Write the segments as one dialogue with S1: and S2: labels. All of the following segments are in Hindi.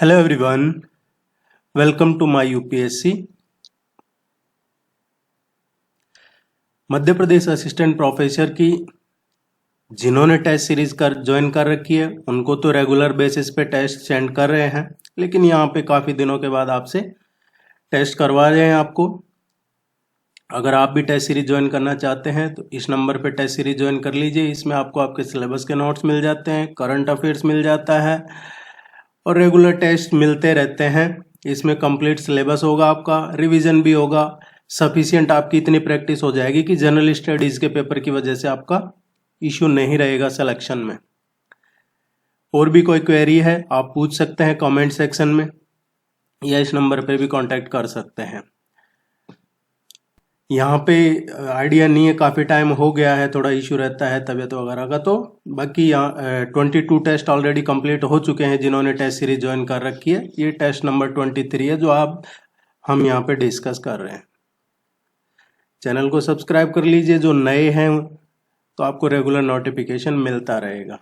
S1: Hello everyone, welcome to my UPSC. Madhya Pradesh assistant professor की जिन्होंने टेस्ट सीरीज ज्वाइन कर रखी है उनको तो रेगुलर बेसिस पे टेस्ट सेंड कर रहे हैं, लेकिन यहाँ पे काफ़ी दिनों के बाद आपसे टेस्ट करवा रहे हैं आपको। अगर आप भी टेस्ट सीरीज ज्वाइन करना चाहते हैं तो इस नंबर पे टेस्ट सीरीज ज्वाइन कर लीजिए। इसमें आपको आपके सिलेबस के नोट्स मिल जाते हैं, करंट अफेयर्स मिल जाता है और रेगुलर टेस्ट मिलते रहते हैं। इसमें कंप्लीट सिलेबस होगा, आपका रिवीजन भी होगा, सफिशिएंट आपकी इतनी प्रैक्टिस हो जाएगी कि जनरल स्टडीज के पेपर की वजह से आपका इश्यू नहीं रहेगा सिलेक्शन में। और भी कोई क्वेरी है आप पूछ सकते हैं कमेंट सेक्शन में या इस नंबर पे भी कांटेक्ट कर सकते हैं। यहाँ पे आइडिया नहीं है, काफ़ी टाइम हो गया है, थोड़ा इशू रहता है तबीयत वगैरह का। तो बाकी यहाँ 22 टेस्ट ऑलरेडी कंप्लीट हो चुके हैं जिन्होंने टेस्ट सीरीज ज्वाइन कर रखी है। ये टेस्ट नंबर 23 है जो हम यहाँ पे डिस्कस कर रहे हैं। चैनल को सब्सक्राइब कर लीजिए, जो नए हैं तो आपको रेगुलर नोटिफिकेशन मिलता रहेगा।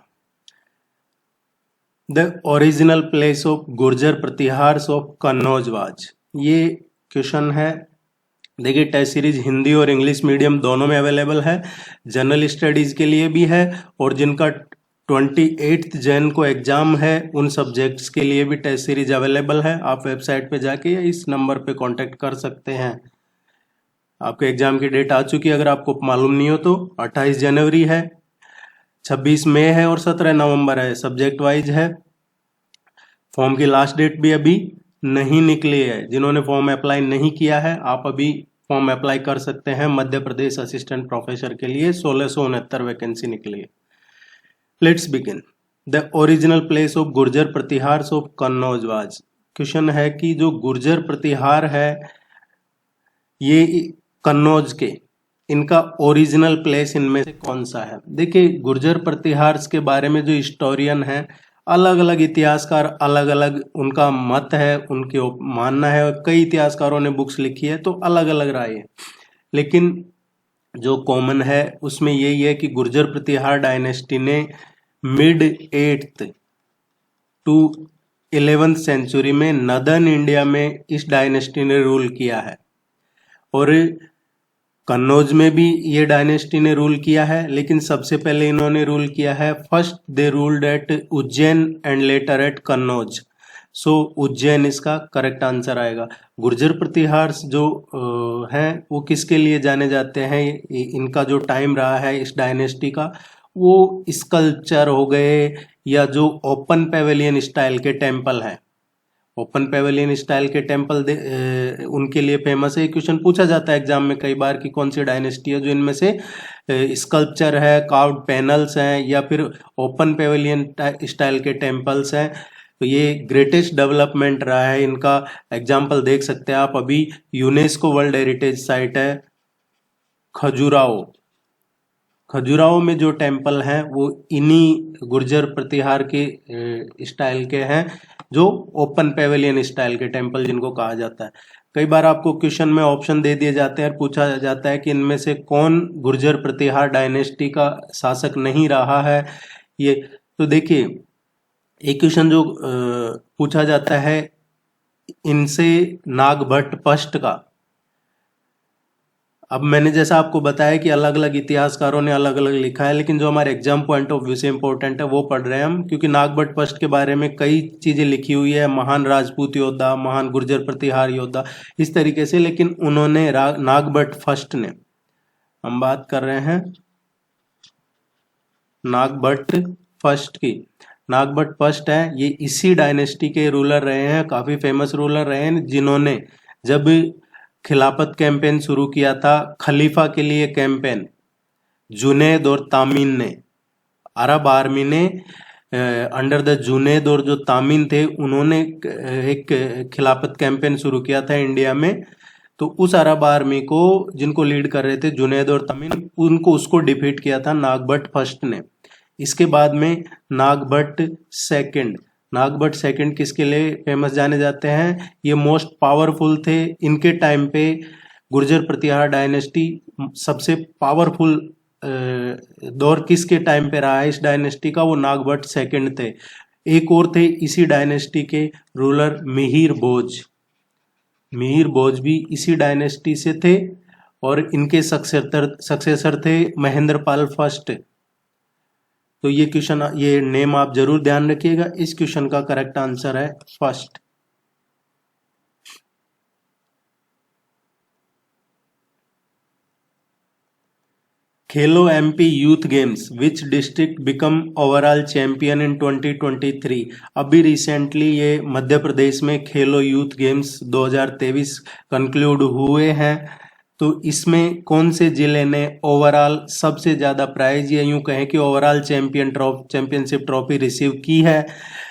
S1: The original place of Gurjara Pratiharas of Kannauj was, ये क्वेश्चन है। देखिए, टेस्ट सीरीज हिंदी और इंग्लिश मीडियम दोनों में अवेलेबल है, जनरल स्टडीज के लिए भी है, और जिनका 28 जैन को एग्जाम है उन सब्जेक्ट्स के लिए भी टेस्ट सीरीज अवेलेबल है। आप वेबसाइट पे जाके इस नंबर पे कांटेक्ट कर सकते हैं। आपके एग्जाम की डेट आ चुकी है, अगर आपको मालूम नहीं हो तो 28 जनवरी है, 26 मई है और 17 नवंबर है। सब्जेक्ट वाइज है। फॉर्म की लास्ट डेट भी अभी नहीं निकली है। जिन्होंने फॉर्म अप्लाई नहीं किया है आप अभी फॉर्म अप्लाई कर सकते हैं। मध्य प्रदेश असिस्टेंट प्रोफेसर के लिए 1669 वैकेंसी निकली है। Let's begin. The original place of Gurjara Pratiharas of Kannauj was. Question है कि जो गुर्जर प्रतिहार है ये कन्नौज के, इनका ओरिजिनल प्लेस इनमें से कौन सा है। देखिए, गुर्जर प्रतिहार्स के बारे में जो हिस्टोरियन है, अलग अलग इतिहासकार अलग अलग उनका मत है, उनके मानना है। कई इतिहासकारों ने बुक्स लिखी है तो अलग अलग राय है, लेकिन जो कॉमन है उसमें यही है कि गुर्जर प्रतिहार डायनेस्टी ने mid 8th to 11th century में नदर्न इंडिया में इस डायनेस्टी ने रूल किया है। और कन्नौज में भी ये डायनेस्टी ने रूल किया है, लेकिन सबसे पहले इन्होंने रूल किया है, first they ruled at Ujjain and later at Kannauj. So Ujjain इसका करेक्ट आंसर आएगा। गुर्जर प्रतिहार्स जो हैं वो किसके लिए जाने जाते हैं, इनका जो टाइम रहा है इस डायनेस्टी का, वो स्कल्पचर हो गए या जो ओपन पेवेलियन स्टाइल के टेम्पल हैं। ओपन पेवेलियन स्टाइल के टेम्पल उनके लिए फेमस है। क्वेश्चन पूछा जाता है एग्जाम में कई बार कि कौन सी डायनेस्टी है जो इनमें से स्कल्पचर है, कार्व्ड पैनल्स हैं या फिर ओपन पेवेलियन स्टाइल के टेम्पल्स हैं। तो ये ग्रेटेस्ट डेवलपमेंट रहा है इनका। एग्जाम्पल देख सकते हैं आप, अभी यूनेस्को वर्ल्ड हेरिटेज साइट है खजुराहो। खजुराहो में जो टेम्पल हैं वो इन्हीं गुर्जर प्रतिहार के स्टाइल के हैं, जो ओपन पेवेलियन स्टाइल के टेम्पल जिनको कहा जाता है। कई बार आपको क्वेश्चन में ऑप्शन दे दिए जाते हैं और पूछा जाता है कि इनमें से कौन गुर्जर प्रतिहार डायनेस्टी का शासक नहीं रहा है। ये तो देखिए, एक क्वेश्चन जो पूछा जाता है इनसे नागभट्ट पष्ट का। अब मैंने जैसा आपको बताया कि अलग अलग इतिहासकारों ने अलग अलग लिखा है, लेकिन जो हमारे एग्जाम पॉइंट ऑफ व्यू से इम्पोर्टेंट है वो पढ़ रहे हैं हम, क्योंकि नागभट्ट पष्ट के बारे में कई चीज़ें लिखी हुई है, महान राजपूत योद्धा, महान गुर्जर प्रतिहार योद्धा, इस तरीके से। लेकिन उन्होंने नागभट्ट फर्स्ट ने, हम बात कर रहे हैं नागभट्ट फर्स्ट की। नागभट्ट फर्स्ट है, ये इसी डायनेस्टी के रूलर रहे हैं, काफ़ी फेमस रूलर रहे हैं, जिन्होंने जब खिलाफत कैंपेन शुरू किया था, खलीफा के लिए कैंपेन, जुनैद और तामीन ने, अरब आर्मी ने अंडर द जुनैद और जो तामीन थे उन्होंने एक खिलाफत कैंपेन शुरू किया था इंडिया में। तो उस अरब आर्मी को जिनको लीड कर रहे थे जुनैद और तामीन, उसको डिफीट किया था नागभट्ट फर्स्ट ने। इसके बाद में नागभट्ट सेकंड। नागभट्ट सेकंड किसके लिए फेमस जाने जाते हैं, ये मोस्ट पावरफुल थे इनके टाइम पे। गुर्जर प्रतिहार डायनेस्टी सबसे पावरफुल दौर किसके टाइम पे रहा है इस डायनेस्टी का, वो नागभट्ट सेकंड थे। एक और थे इसी डायनेस्टी के रूलर मिहिर भोज। मिहिर भोज भी इसी डायनेस्टी से थे और इनके सक्सेसर थे महेंद्र पाल फर्स्ट। तो ये क्वेश्चन, ये नेम आप जरूर ध्यान रखिएगा। इस क्वेश्चन का करेक्ट आंसर है first. Khelo MP youth games which district become overall champion in 2023। अभी रिसेंटली ये मध्य प्रदेश में खेलो यूथ गेम्स 2023 कंक्लूड हुए हैं। तो इसमें कौन से जिले ने ओवरऑल सबसे ज्यादा प्राइज, या यूं कहें कि ओवरऑल चैंपियनशिप ट्रॉफी रिसीव की है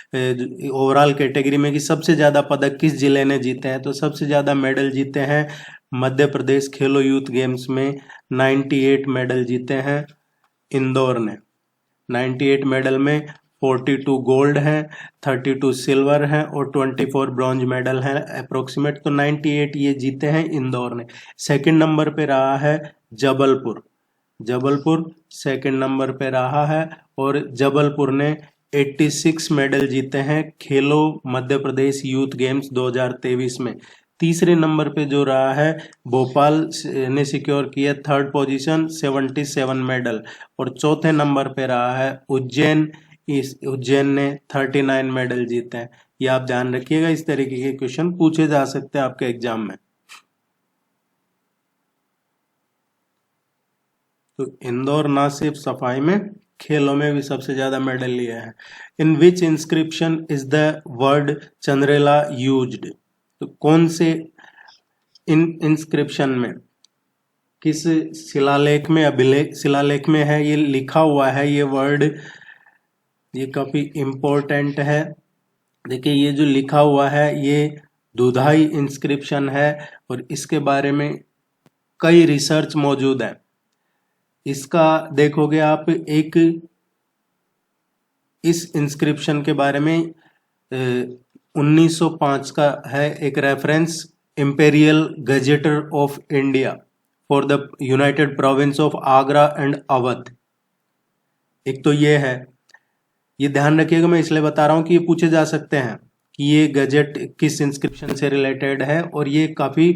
S1: ओवरऑल कैटेगरी में, कि सबसे ज्यादा पदक किस जिले ने जीते हैं। तो सबसे ज्यादा मेडल जीते हैं मध्य प्रदेश खेलो यूथ गेम्स में। 98 मेडल जीते हैं इंदौर ने। 98 मेडल में 42 गोल्ड हैं, 32 सिल्वर हैं और 24 ब्रॉन्ज मेडल हैं अप्रोक्सीमेट। तो 98 ये जीते हैं इंदौर ने। सेकंड नंबर पे रहा है जबलपुर। जबलपुर सेकंड नंबर पे रहा है और जबलपुर ने 86 मेडल जीते हैं खेलो मध्य प्रदेश यूथ गेम्स 2023 में। तीसरे नंबर पे जो रहा है भोपाल ने सिक्योर किया थर्ड पोजीशन 77 मेडल। और चौथे नंबर पे रहा है उज्जैन। इस उज्जैन ने 39 मेडल जीते हैं। ये आप ध्यान रखिएगा, इस तरीके के क्वेश्चन पूछे जा सकते हैं आपके एग्जाम में। तो इंदौर ना सिर्फ सफाई में, खेलों में भी सबसे ज्यादा मेडल लिया है। In which inscription is the word Chandela used. तो कौन से इंस्क्रिप्शन में, किस शिलालेख में, शिलालेख में है ये लिखा हुआ है ये वर्ड। ये काफी इंपॉर्टेंट है। देखिए ये जो लिखा हुआ है ये दुधाई इंस्क्रिप्शन है और इसके बारे में कई रिसर्च मौजूद है। इसका देखोगे आप, एक इस इंस्क्रिप्शन के बारे में 1905 का है एक reference, imperial gazetteer of India for the United Province of Agra and Awadh. एक तो ये है, ये ध्यान रखिएगा, मैं इसलिए बता रहा हूं कि ये पूछे जा सकते हैं कि ये गजेट किस इंस्क्रिप्शन से रिलेटेड है। और ये काफी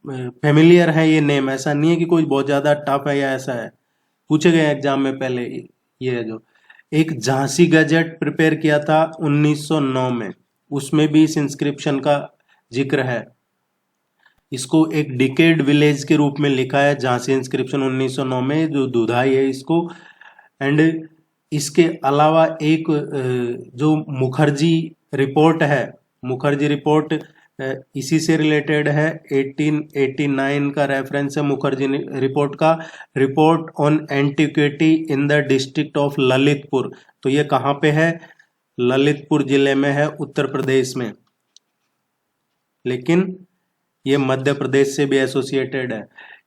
S1: फेमिलियर है ये नेम, ऐसा नहीं है कि कोई बहुत ज्यादा टफ है या ऐसा है। पूछे गए एग्जाम में पहले। ये है जो एक झांसी गजेट प्रिपेयर किया था 1909 में, उसमें भी इस इंस्क्रिप्शन का जिक्र है। इसको एक डिकेड विलेज के रूप में लिखा है झांसी इंस्क्रिप्शन 1909 में, जो दुधाई है इसको। एंड इसके अलावा एक जो मुखर्जी रिपोर्ट है, मुखर्जी रिपोर्ट इसी से रिलेटेड है। 1889 का रेफरेंस है मुखर्जी रिपोर्ट का, report on antiquity in the district of Lalitpur. तो ये कहाँ पे है? ललितपुर जिले में है, उत्तर प्रदेश में, लेकिन ये मध्य प्रदेश से भी एसोसिएटेड है।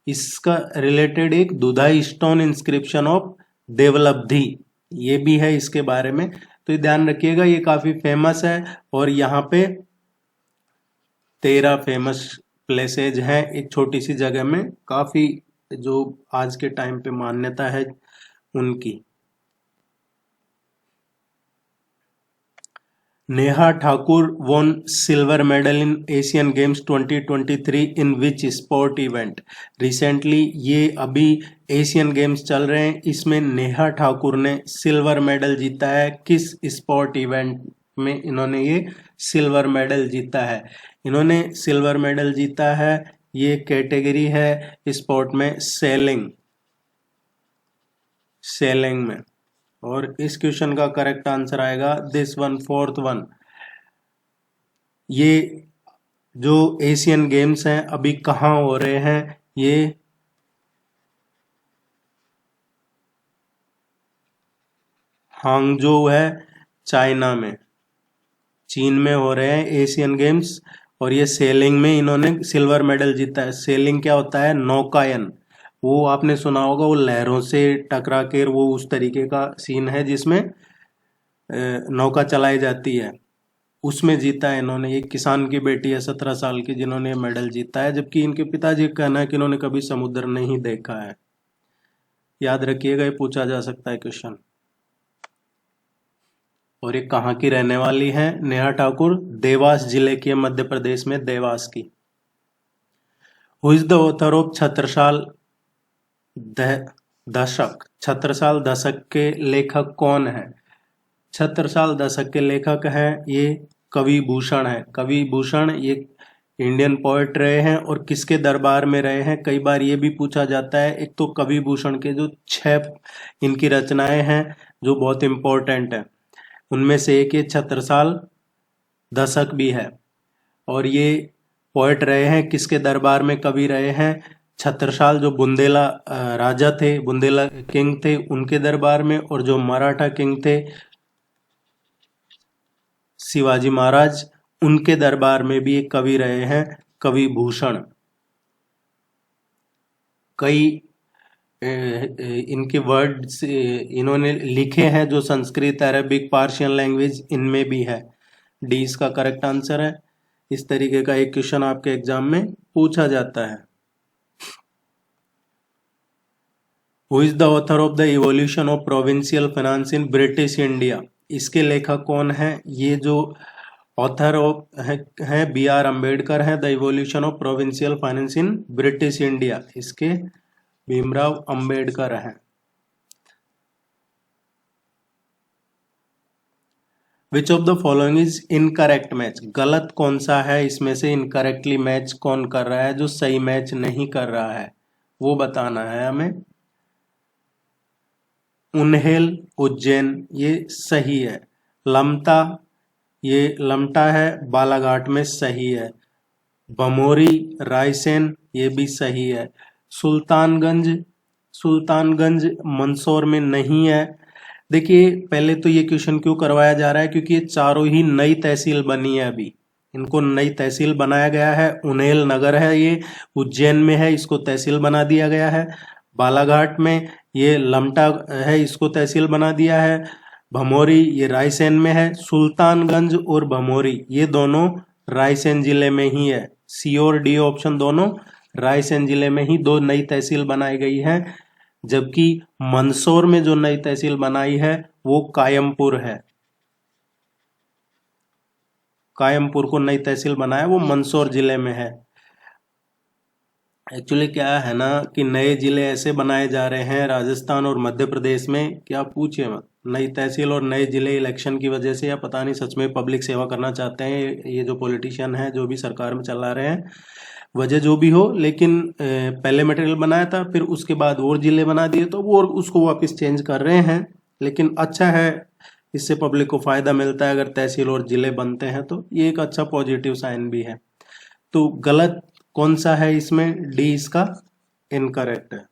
S1: इसका रिलेटेड एक दुधाई स्टोन इंस्क्रिप्शन ऑफ देवलब्धि, ये भी है इसके बारे में। तो ये ध्यान रखिएगा, ये काफी फेमस है और यहाँ पे 13 फेमस प्लेसेज हैं एक छोटी सी जगह में, काफी जो आज के टाइम पे मान्यता है उनकी। Neha Thakur won silver medal in Asian Games 2023 in which sport event। Recently ये अभी एशियन गेम्स चल रहे हैं, इसमें नेहा ठाकुर ने सिल्वर मेडल जीता है। किस स्पोर्ट इवेंट में इन्होंने ये सिल्वर मेडल जीता है? इन्होंने सिल्वर मेडल जीता है, ये कैटेगरी है स्पोर्ट में सेलिंग, सेलिंग में। और इस क्वेश्चन का करेक्ट आंसर आएगा दिस वन, फोर्थ वन। ये जो एशियन गेम्स हैं अभी कहाँ हो रहे हैं? ये हांगजो है, चाइना में, चीन में हो रहे हैं एशियन गेम्स। और ये सेलिंग में इन्होंने सिल्वर मेडल जीता है। सेलिंग क्या होता है? नौकायन, वो आपने सुना होगा, वो लहरों से टकरा के वो उस तरीके का सीन है जिसमें नौका चलाई जाती है, उसमें जीता है इन्होंने। एक किसान की बेटी है 17 साल की जिन्होंने मेडल जीता है, जबकि इनके पिताजी का कहना है कि इन्होंने कभी समुद्र नहीं देखा है। याद रखिएगा, ये पूछा जा सकता है क्वेश्चन। और ये कहाँ की रहने वाली है? नेहा ठाकुर देवास जिले की है, मध्य प्रदेश में देवास की। Who is the author of Chhatrasal दशक? छत्रसाल दशक के लेखक कौन है? छत्रसाल दशक के लेखक हैं ये कवि भूषण है। कवि भूषण ये इंडियन पोएट रहे हैं और किसके दरबार में रहे हैं? कई बार ये भी पूछा जाता है। एक तो कवि भूषण के जो 6 इनकी रचनाएं हैं जो बहुत इंपॉर्टेंट है, उनमें से एक ये छत्रसाल दशक भी है। और ये पोएट रहे हैं, किसके दरबार में कवि रहे हैं? छत्रसाल जो बुंदेला राजा थे, बुंदेला किंग थे, उनके दरबार में, और जो मराठा किंग थे शिवाजी महाराज, उनके दरबार में भी एक कवि रहे हैं कवि भूषण। कई इनके वर्ड्स इन्होंने लिखे हैं जो संस्कृत, अरबिक, पार्शियन लैंग्वेज इनमें भी है। डी इसका करेक्ट आंसर है। इस तरीके का एक क्वेश्चन आपके एग्जाम में पूछा जाता है। Who is the author of the evolution of provincial finance in British India? इसके लेखक कौन है? ये जो ऑथर ऑफ है बी आर अम्बेडकर है। The evolution of provincial finance in British India, इसके भीमराव अंबेडकर हैं। Which of the following is incorrect match? गलत कौन सा है इसमें से? इनकरेक्टली मैच कौन कर रहा है? जो सही मैच नहीं कर रहा है वो बताना है हमें। उन्हेल उज्जैन ये सही है। लमता ये लमटा है बालाघाट में, सही है। भमोरी रायसेन ये भी सही है। सुल्तानगंज सुल्तानगंज मंदसौर में नहीं है। देखिए पहले तो ये क्वेश्चन क्यों करवाया जा रहा है, क्योंकि ये चारों ही नई तहसील बनी है। अभी इनको नई तहसील बनाया गया है। उन्हेल नगर है, ये उज्जैन में है, इसको तहसील बना दिया गया है। बालाघाट में ये लमटा है, इसको तहसील बना दिया है। भमोरी ये रायसेन में है। सुल्तानगंज और भमोरी ये दोनों रायसेन जिले में ही है। सी और डी ऑप्शन दोनों रायसेन जिले में ही दो नई तहसील बनाई गई है। जबकि मंदसौर में जो नई तहसील बनाई है वो कायमपुर है। कायमपुर को नई तहसील बनाया, वो मंदसौर जिले में है। एक्चुअली क्या है ना कि नए जिले ऐसे बनाए जा रहे हैं राजस्थान और मध्य प्रदेश में, क्या पूछिए मत। नई तहसील और नए जिले इलेक्शन की वजह से, या पता नहीं सच में पब्लिक सेवा करना चाहते हैं ये जो पॉलिटिशियन है, जो भी सरकार में चला रहे हैं, वजह जो भी हो, लेकिन पहले मटेरियल बनाया था, फिर उसके बाद और जिले बना दिए, तो वो उसको वापस चेंज कर रहे हैं। लेकिन अच्छा है, इससे पब्लिक को फायदा मिलता है अगर तहसील और जिले बनते हैं, तो ये एक अच्छा पॉजिटिव साइन भी है। तो गलत कौन सा है इसमें? डी इसका इनकरेक्ट है।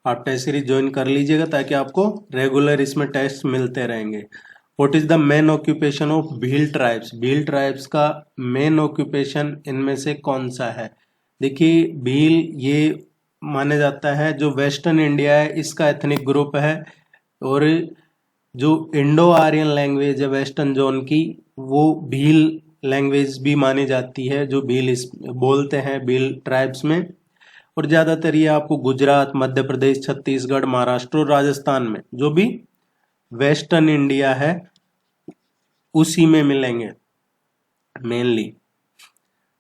S1: आप टेस्ट सीरीज ज्वाइन कर लीजिएगा ताकि आपको रेगुलर इसमें टेस्ट मिलते रहेंगे। What is the main occupation of Bhil tribes? Bhil tribes का मेन ऑक्यूपेशन इनमें से कौन सा है? देखिए भील ये माना जाता है जो वेस्टर्न इंडिया है इसका एथनिक ग्रुप है, और जो इंडो आर्यन लैंग्वेज है वेस्टर्न जोन की, वो भील लैंग्वेज भी मानी जाती है, जो भील बोलते हैं भील ट्राइब्स में। और ज्यादातर ये आपको गुजरात, मध्य प्रदेश, छत्तीसगढ़, महाराष्ट्र और राजस्थान में जो भी वेस्टर्न इंडिया है उसी में मिलेंगे मेनली।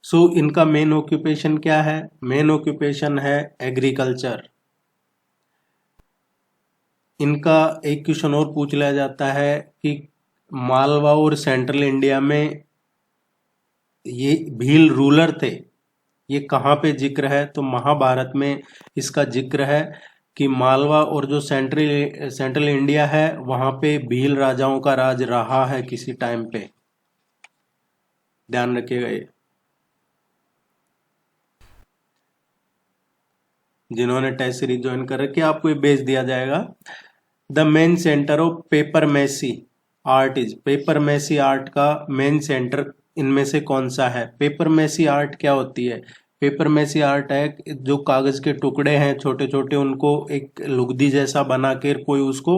S1: सो इनका मेन ऑक्यूपेशन क्या है? मेन ऑक्यूपेशन है एग्रीकल्चर। इनका एक क्वेश्चन और पूछ लिया जाता है कि मालवा और सेंट्रल इंडिया में ये भील रूलर थे, ये कहाँ पे जिक्र है? तो महाभारत में इसका जिक्र है कि मालवा और जो सेंट्रल इंडिया है वहां पे भील राजाओं का राज रहा है किसी टाइम पे। ध्यान रखिएगा ये। जिन्होंने टेस्ट सीरीज ज्वाइन कर रखी है आपको ये भेज दिया जाएगा। The main centre of papier mache art is? Papier mache art का मेन सेंटर इनमें से कौन सा है? पेपर मैसी आर्ट क्या होती है? पेपर मैसी आर्ट है जो कागज के टुकड़े हैं छोटे छोटे, उनको एक लुगदी जैसा बना कर कोई उसको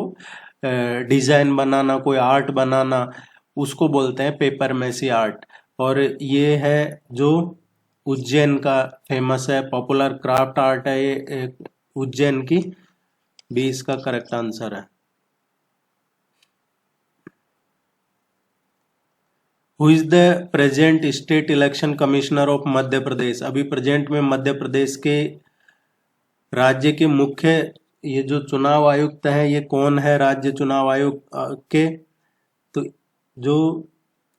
S1: डिजाइन बनाना, कोई आर्ट बनाना, उसको बोलते हैं पेपर मैसी आर्ट। और ये है जो उज्जैन का फेमस है, पॉपुलर क्राफ्ट आर्ट है ये उज्जैन की बी इसका करेक्ट आंसर है। Who is the present state election commissioner of Madhya Pradesh? अभी प्रेजेंट में मध्य प्रदेश के राज्य के मुख्य ये जो चुनाव आयुक्त हैं ये कौन है राज्य चुनाव आयोग के? तो जो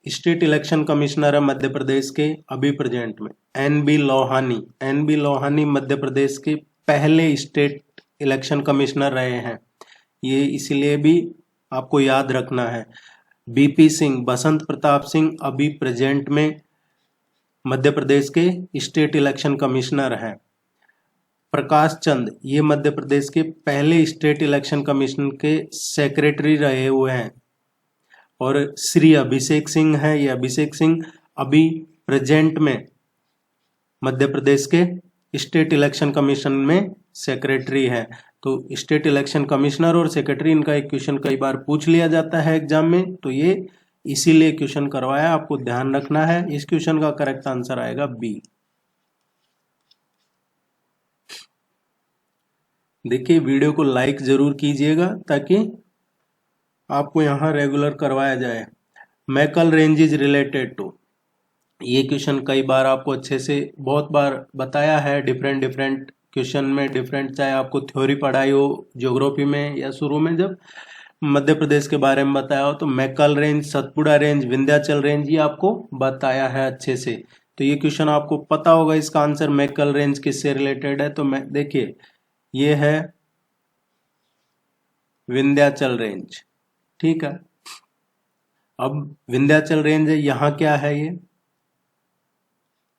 S1: स्टेट इलेक्शन कमिश्नर है मध्य प्रदेश के अभी प्रेजेंट में एन.बी. लोहानी। एन.बी. लोहानी मध्य प्रदेश के पहले स्टेट इलेक्शन कमिश्नर रहे हैं, ये इसलिए भी आपको याद रखना है। बी.पी. सिंह, बसंत प्रताप सिंह अभी प्रेजेंट में मध्य प्रदेश के स्टेट इलेक्शन कमिश्नर हैं। प्रकाश चंद ये मध्य प्रदेश के पहले स्टेट इलेक्शन कमीशन के सेक्रेटरी रहे हुए हैं। और श्री अभिषेक सिंह है, ये अभिषेक सिंह अभी प्रेजेंट में मध्य प्रदेश के स्टेट इलेक्शन कमीशन में सेक्रेटरी है। तो स्टेट इलेक्शन कमिश्नर और सेक्रेटरी, इनका एक क्वेश्चन कई बार पूछ लिया जाता है एग्जाम में, तो ये इसीलिए क्वेश्चन करवाया, आपको ध्यान रखना है। इस क्वेश्चन का करेक्ट आंसर आएगा बी। देखिए वीडियो को लाइक जरूर कीजिएगा ताकि आपको यहाँ रेगुलर करवाया जाए। Maikal range is related to, ये क्वेश्चन कई बार आपको अच्छे से बहुत बार बताया है, डिफरेंट क्वेश्चन में डिफरेंट, चाहे आपको थ्योरी पढ़ाई हो ज्योग्राफी में या शुरू में जब मध्य प्रदेश के बारे में बताया हो, तो Maikal range, Satpura range, Vindhyachal range ये आपको बताया है अच्छे से। तो ये क्वेश्चन आपको पता होगा, इसका आंसर मैकल रेंज किससे रिलेटेड है? तो मैं देखिए ये है विंध्याचल रेंज, ठीक है। अब विंध्याचल रेंज है, यहाँ क्या है,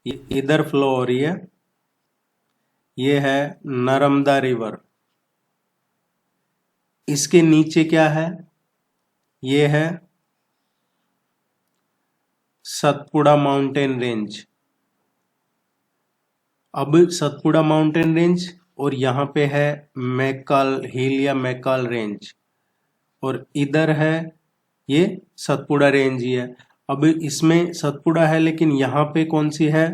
S1: ये इधर फ्लो हो रही है, ये है नर्मदा रिवर। इसके नीचे क्या है, ये है सतपुड़ा माउंटेन रेंज। अब सतपुड़ा माउंटेन रेंज और यहाँ पे है मैकाल हिल या मैकाल रेंज, और इधर है ये सतपुड़ा रेंज ही है। अब इसमें सतपुड़ा है लेकिन यहाँ पे कौन सी है,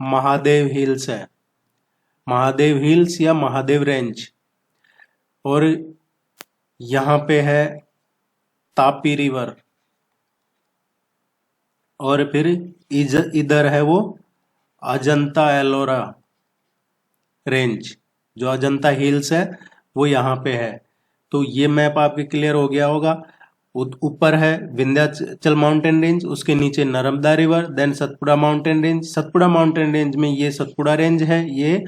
S1: महादेव हिल्स है, महादेव हिल्स या महादेव रेंज। और यहाँ पे है तापी रिवर, और फिर इधर है वो अजंता एलोरा रेंज, जो अजंता हिल्स है वो यहाँ पे है। तो ये मैप आपके क्लियर हो गया होगा। ऊपर है विंध्याचल माउंटेन रेंज, उसके नीचे Narmada river, then Satpura mountain range. Satpura mountain range में ये सतपुड़ा रेंज है, ये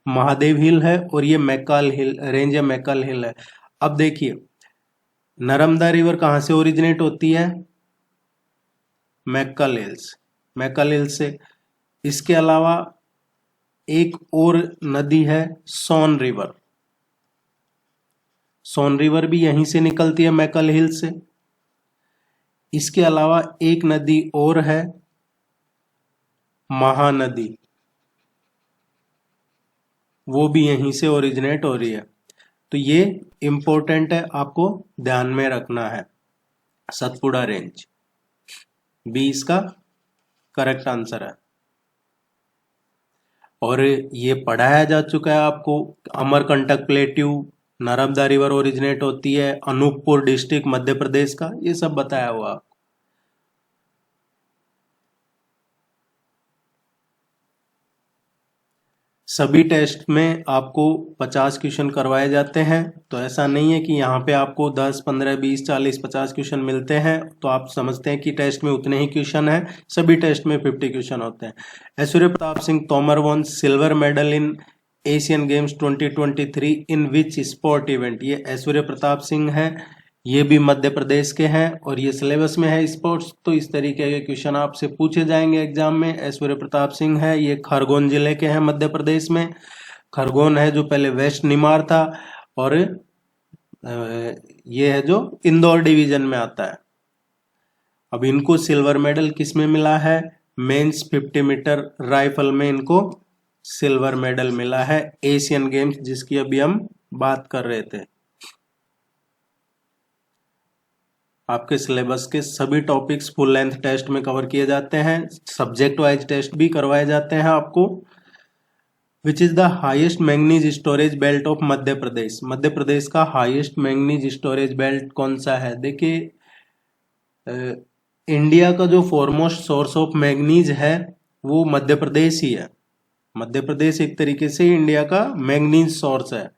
S1: महादेव हिल है, और ये मैकाल हिल रेंज या मैकाल हिल है। अब देखिए नर्मदा रिवर कहाँ से ओरिजिनेट होती है, मैकाल हिल्स, मैकाल हिल्स से। इसके अलावा एक और नदी है सोन रिवर, सोन रिवर भी यहीं से निकलती है मैकाल हिल से। इसके अलावा एक नदी और है महानदी, वो भी यहीं से ओरिजिनेट हो रही है। तो ये इंपॉर्टेंट है, आपको ध्यान में रखना है। सतपुड़ा रेंज बी इसका करेक्ट आंसर है। और ये पढ़ाया जा चुका है आपको, Amarkantak plateau, Narmada river originate होती है, अनूपपुर डिस्ट्रिक्ट मध्य प्रदेश का, ये सब बताया हुआ आपको। सभी टेस्ट में आपको 50 क्वेश्चन करवाए जाते हैं, तो ऐसा नहीं है कि यहाँ पे आपको 10, 15, 20, 40, 50 क्वेश्चन मिलते हैं तो आप समझते हैं कि टेस्ट में उतने ही क्वेश्चन हैं। सभी टेस्ट में 50 क्वेश्चन होते हैं। Aishwarya Pratap Singh Tomar won silver medal in Asian games 2023 in which sport event. ये ऐश्वर्य प्रताप सिंह हैं, ये भी मध्य प्रदेश के हैं और ये सिलेबस में है स्पोर्ट्स, तो इस तरीके के क्वेश्चन आपसे पूछे जाएंगे एग्जाम में। ऐश्वर्य प्रताप सिंह है, ये खरगोन जिले के हैं मध्य प्रदेश में। खरगोन है जो पहले वेस्ट निमार था, और ये है जो इंदौर डिवीजन में आता है। अब इनको सिल्वर मेडल किस में मिला है, मेंस 50 मीटर राइफल में इनको सिल्वर मेडल मिला है, एशियन गेम्स जिसकी अभी हम बात कर रहे थे। आपके सिलेबस के सभी टॉपिक्स फुल लेंथ टेस्ट में कवर किए जाते हैं, सब्जेक्ट वाइज टेस्ट भी करवाए जाते हैं आपको। Which is the highest manganese storage belt of Madhya Pradesh. Madhya Pradesh का हाईएस्ट मैंगनीज स्टोरेज बेल्ट कौन सा है? देखिए, इंडिया का जो फॉरमोस्ट सोर्स ऑफ मैंगनीज है वो मध्य प्रदेश ही है। मध्य प्रदेश एक तरीके से इंडिया का मैंगनीज सोर्स है।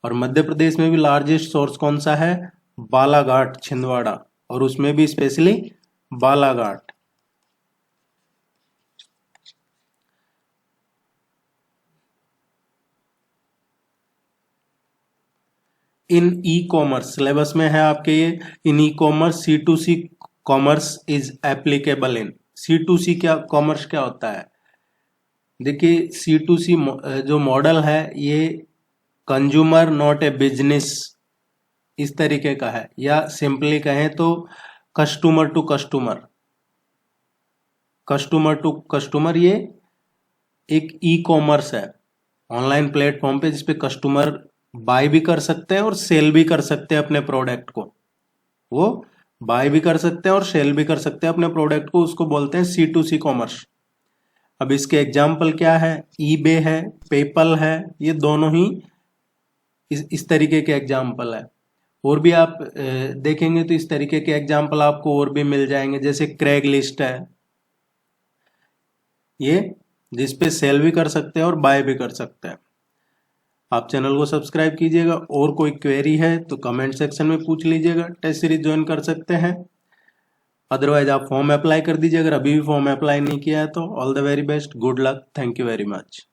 S1: और मध्य प्रदेश में भी लार्जेस्ट सोर्स कौन सा है? बालाघाट, छिंदवाड़ा, और उसमें भी specially Balaghat. In e commerce syllabus में है आपके ये, in e commerce C2C commerce is applicable in. C2C क्या कॉमर्स क्या होता है? देखिए, C2C जो मॉडल है ये कंज्यूमर नॉट ए बिजनेस इस तरीके का है, या सिंपली कहें तो customer to customer. Customer to customer ये एक ई कॉमर्स है, ऑनलाइन प्लेटफॉर्म पे, जिसपे कस्टमर बाय भी कर सकते हैं और सेल भी कर सकते हैं अपने प्रोडक्ट को। वो बाय भी कर सकते हैं और सेल भी कर सकते हैं अपने प्रोडक्ट को, उसको बोलते हैं C2C कॉमर्स। अब इसके एग्जाम्पल क्या है? ईबे है, पेपल है, ये दोनों ही इस तरीके के एग्जाम्पल है। और भी आप देखेंगे तो इस तरीके के एग्जाम्पल आपको और भी मिल जाएंगे, जैसे क्रैग लिस्ट है, ये जिसपे सेल भी कर सकते हैं और बाय भी कर सकते हैं। आप चैनल को सब्सक्राइब कीजिएगा। और कोई क्वेरी है तो कमेंट सेक्शन में पूछ लीजिएगा, टेस्ट सीरीज ज्वाइन कर सकते हैं। अदरवाइज आप फॉर्म अप्लाई कर दीजिए, अगर अभी भी फॉर्म अप्लाई नहीं किया है तो। All the very best, good luck, thank you very much.